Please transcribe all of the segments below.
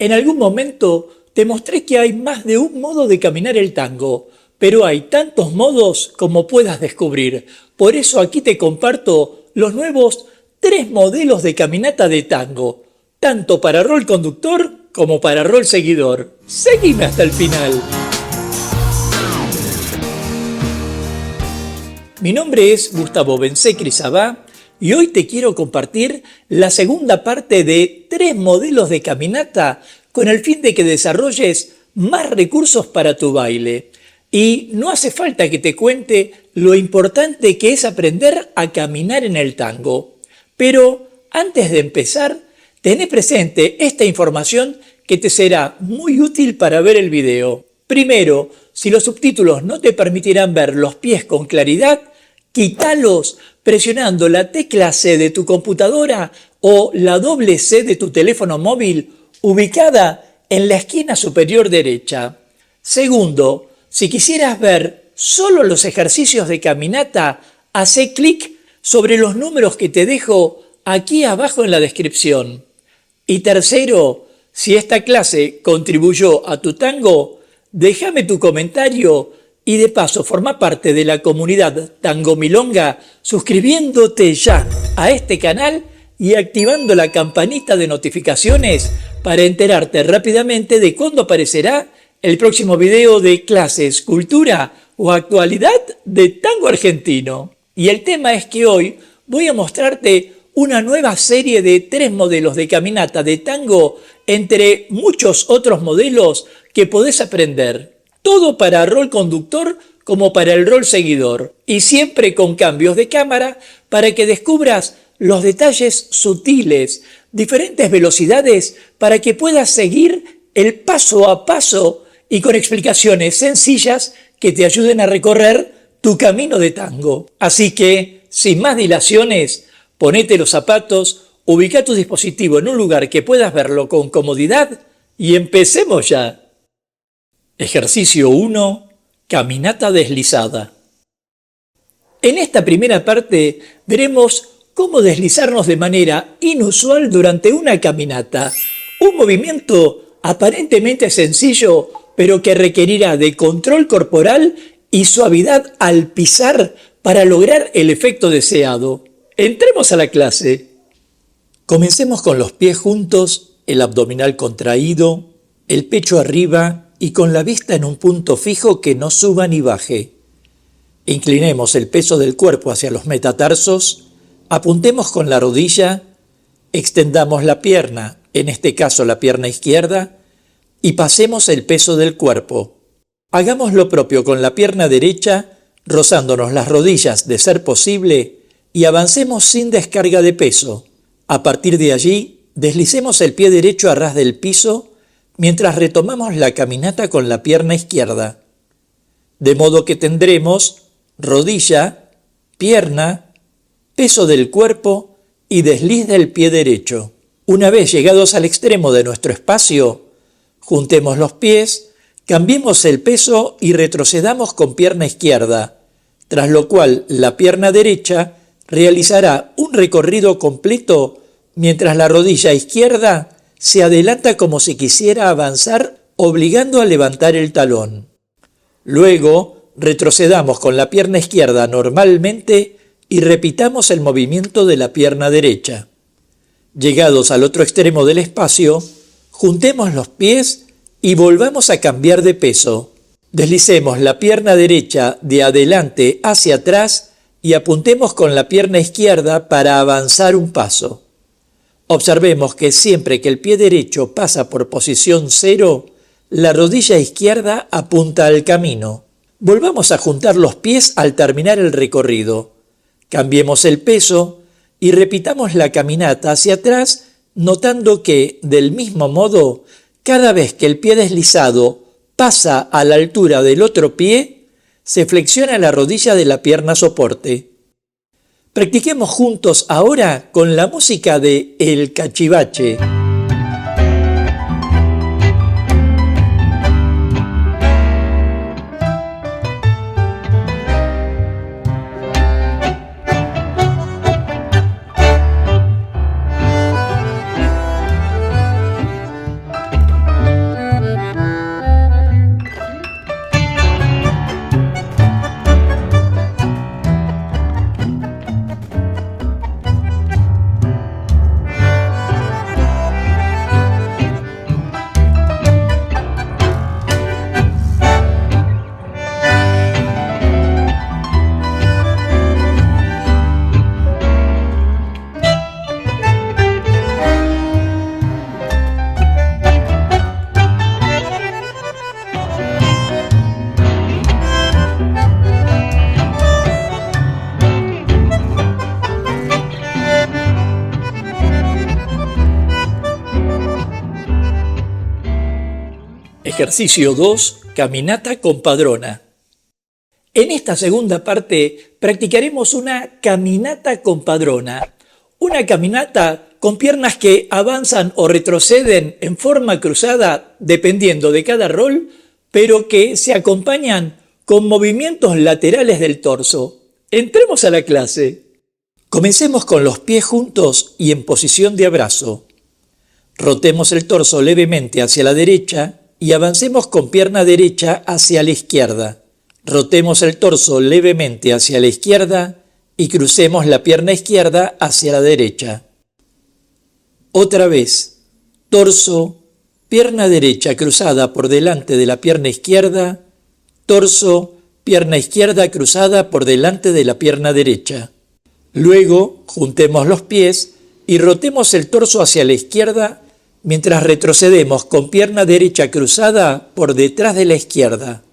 En algún momento te mostré que hay más de un modo de caminar el tango, pero hay tantos modos como puedas descubrir. Por eso aquí te comparto los nuevos 3 modelos de caminata de tango, tanto para rol conductor como para rol seguidor. Seguime hasta el final. Mi nombre es Gustavo Bensecri-Sabá y hoy te quiero compartir la segunda parte de 3 modelos de caminata con el fin de que desarrolles más recursos para tu baile. Y no hace falta que te cuente lo importante que es aprender a caminar en el tango. Pero antes de empezar, tené presente esta información que te será muy útil para ver el video. Primero, si los subtítulos no te permitirán ver los pies con claridad, quítalos presionando la tecla C de tu computadora o la doble C de tu teléfono móvil ubicada en la esquina superior derecha. Segundo, si quisieras ver solo los ejercicios de caminata, hacé clic sobre los números que te dejo aquí abajo en la descripción. Y tercero, si esta clase contribuyó a tu tango, déjame tu comentario y de paso forma parte de la comunidad Tango Milonga suscribiéndote ya a este canal y activando la campanita de notificaciones para enterarte rápidamente de cuándo aparecerá el próximo video de clases, cultura o actualidad de tango argentino. Y el tema es que hoy voy a mostrarte una nueva serie de 3 modelos de caminata de tango entre muchos otros modelos que podés aprender. Todo para rol conductor como para el rol seguidor. Y siempre con cambios de cámara para que descubras los detalles sutiles, diferentes velocidades para que puedas seguir el paso a paso y con explicaciones sencillas que te ayuden a recorrer tu camino de tango. Así que, sin más dilaciones, ponete los zapatos, ubica tu dispositivo en un lugar que puedas verlo con comodidad y empecemos ya. Ejercicio 1. Caminata deslizada. En esta primera parte veremos cómo deslizarnos de manera inusual durante una caminata. Un movimiento aparentemente sencillo, pero que requerirá de control corporal y suavidad al pisar para lograr el efecto deseado. Entremos a la clase. Comencemos con los pies juntos, el abdominal contraído, el pecho arriba y con la vista en un punto fijo que no suba ni baje. Inclinemos el peso del cuerpo hacia los metatarsos, apuntemos con la rodilla, extendamos la pierna, en este caso la pierna izquierda, y pasemos el peso del cuerpo. Hagamos lo propio con la pierna derecha, rozándonos las rodillas de ser posible, y avancemos sin descarga de peso. A partir de allí, deslicemos el pie derecho a ras del piso, mientras retomamos la caminata con la pierna izquierda. De modo que tendremos rodilla, pierna, peso del cuerpo y desliz del pie derecho. Una vez llegados al extremo de nuestro espacio, juntemos los pies, cambiemos el peso y retrocedamos con pierna izquierda, tras lo cual la pierna derecha realizará un recorrido completo mientras la rodilla izquierda se adelanta como si quisiera avanzar, obligando a levantar el talón. Luego, retrocedamos con la pierna izquierda normalmente y repitamos el movimiento de la pierna derecha. Llegados al otro extremo del espacio, juntemos los pies y volvamos a cambiar de peso. Deslicemos la pierna derecha de adelante hacia atrás y apuntemos con la pierna izquierda para avanzar un paso. Observemos que siempre que el pie derecho pasa por posición 0, la rodilla izquierda apunta al camino. Volvamos a juntar los pies al terminar el recorrido. Cambiemos el peso y repitamos la caminata hacia atrás, notando que, del mismo modo, cada vez que el pie deslizado pasa a la altura del otro pie, se flexiona la rodilla de la pierna soporte. Practiquemos juntos ahora con la música de El Cachivache. Ejercicio 2. Caminata con padrona. En esta segunda parte practicaremos una caminata con padrona. Una caminata con piernas que avanzan o retroceden en forma cruzada dependiendo de cada rol, pero que se acompañan con movimientos laterales del torso. Entremos a la clase. Comencemos con los pies juntos y en posición de abrazo. Rotemos el torso levemente hacia la derecha y avancemos con pierna derecha hacia la izquierda. Rotemos el torso levemente hacia la izquierda y crucemos la pierna izquierda hacia la derecha. Otra vez, torso, pierna derecha cruzada por delante de la pierna izquierda, torso, pierna izquierda cruzada por delante de la pierna derecha. Luego, juntemos los pies y rotemos el torso hacia la izquierda mientras retrocedemos con pierna derecha cruzada por detrás de la izquierda.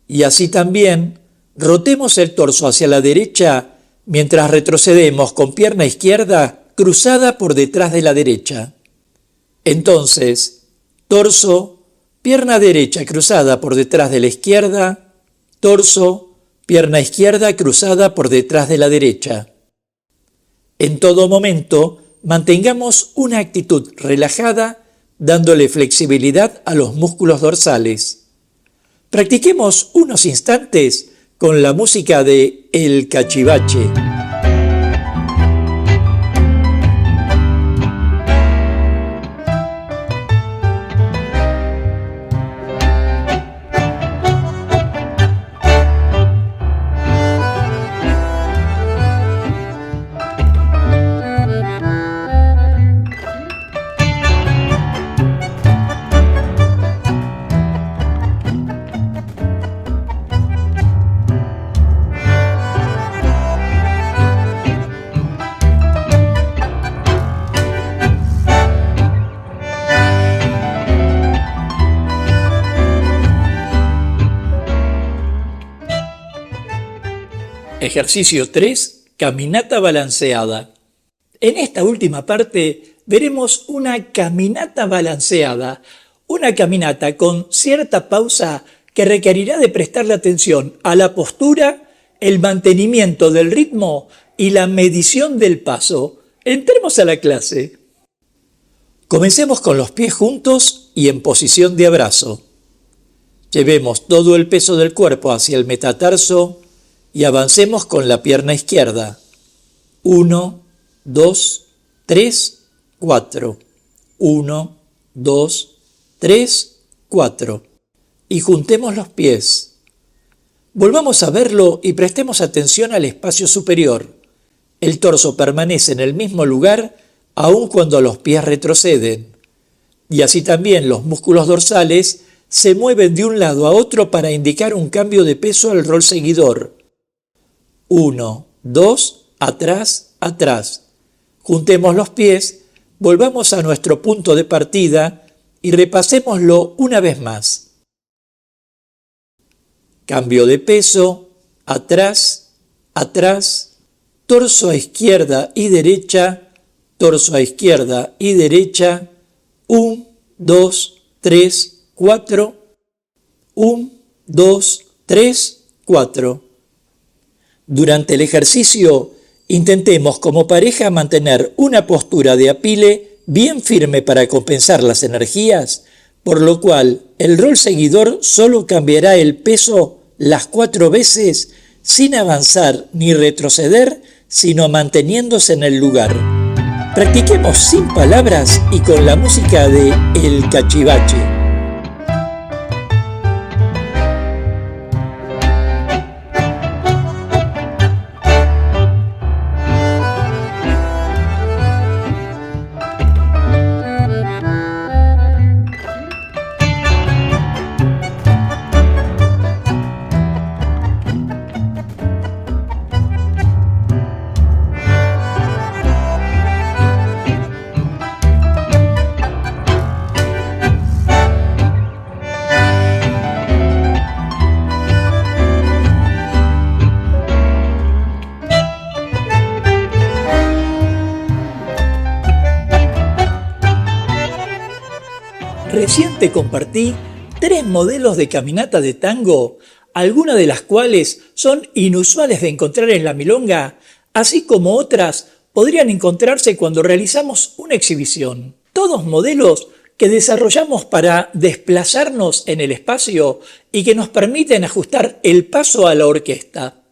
Y así también, rotemos el torso hacia la derecha mientras retrocedemos con pierna izquierda cruzada por detrás de la derecha. Entonces, torso, pierna derecha cruzada por detrás de la izquierda, torso, pierna izquierda cruzada por detrás de la derecha. En todo momento, mantengamos una actitud relajada, dándole flexibilidad a los músculos dorsales. Practiquemos unos instantes con la música de El Cachivache. Ejercicio 3. Caminata balanceada. En esta última parte veremos una caminata balanceada, una caminata con cierta pausa que requerirá de prestarle atención a la postura, el mantenimiento del ritmo y la medición del paso. Entremos a la clase. Comencemos con los pies juntos y en posición de abrazo. Llevemos todo el peso del cuerpo hacia el metatarso y avancemos con la pierna izquierda. 1, 2, 3, 4. 1, 2, 3, 4. Y juntemos los pies. Volvamos a verlo y prestemos atención al espacio superior. El torso permanece en el mismo lugar aun cuando los pies retroceden. Y así también los músculos dorsales se mueven de un lado a otro para indicar un cambio de peso al rol seguidor. 1, 2, atrás, atrás. Juntemos los pies, volvamos a nuestro punto de partida y repasémoslo una vez más. Cambio de peso, atrás, atrás, torso a izquierda y derecha, torso a izquierda y derecha, 1, 2, 3, 4, 1, 2, 3, 4. Durante el ejercicio, intentemos como pareja mantener una postura de apile bien firme para compensar las energías, por lo cual el rol seguidor solo cambiará el peso las 4 veces sin avanzar ni retroceder, sino manteniéndose en el lugar. Practiquemos sin palabras y con la música de El Cachivache. Recién te compartí 3 modelos de caminata de tango, algunas de las cuales son inusuales de encontrar en la milonga, así como otras podrían encontrarse cuando realizamos una exhibición. Todos modelos que desarrollamos para desplazarnos en el espacio y que nos permiten ajustar el paso a la orquesta.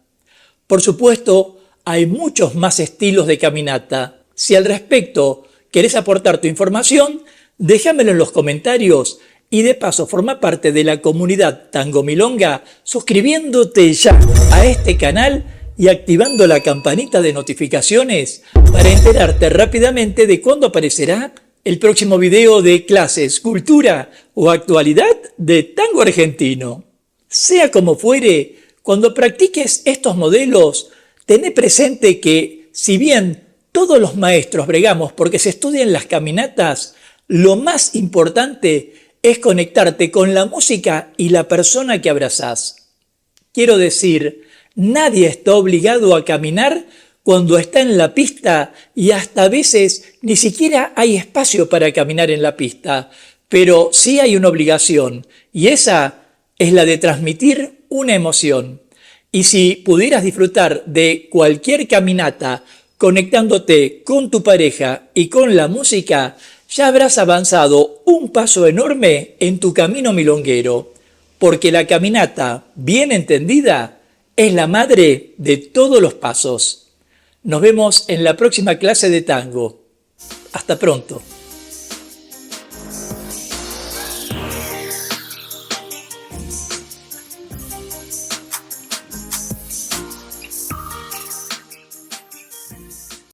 Por supuesto, hay muchos más estilos de caminata. Si al respecto querés aportar tu información, déjamelo en los comentarios y de paso forma parte de la comunidad Tango Milonga suscribiéndote ya a este canal y activando la campanita de notificaciones para enterarte rápidamente de cuándo aparecerá el próximo video de clases, cultura o actualidad de tango argentino. Sea como fuere, cuando practiques estos modelos, tené presente que, si bien todos los maestros bregamos porque se estudian las caminatas, lo más importante es conectarte con la música y la persona que abrazás. Quiero decir, nadie está obligado a caminar cuando está en la pista y hasta a veces ni siquiera hay espacio para caminar en la pista, pero sí hay una obligación y esa es la de transmitir una emoción. Y si pudieras disfrutar de cualquier caminata conectándote con tu pareja y con la música, ya habrás avanzado un paso enorme en tu camino milonguero, porque la caminata, bien entendida, es la madre de todos los pasos. Nos vemos en la próxima clase de tango. Hasta pronto.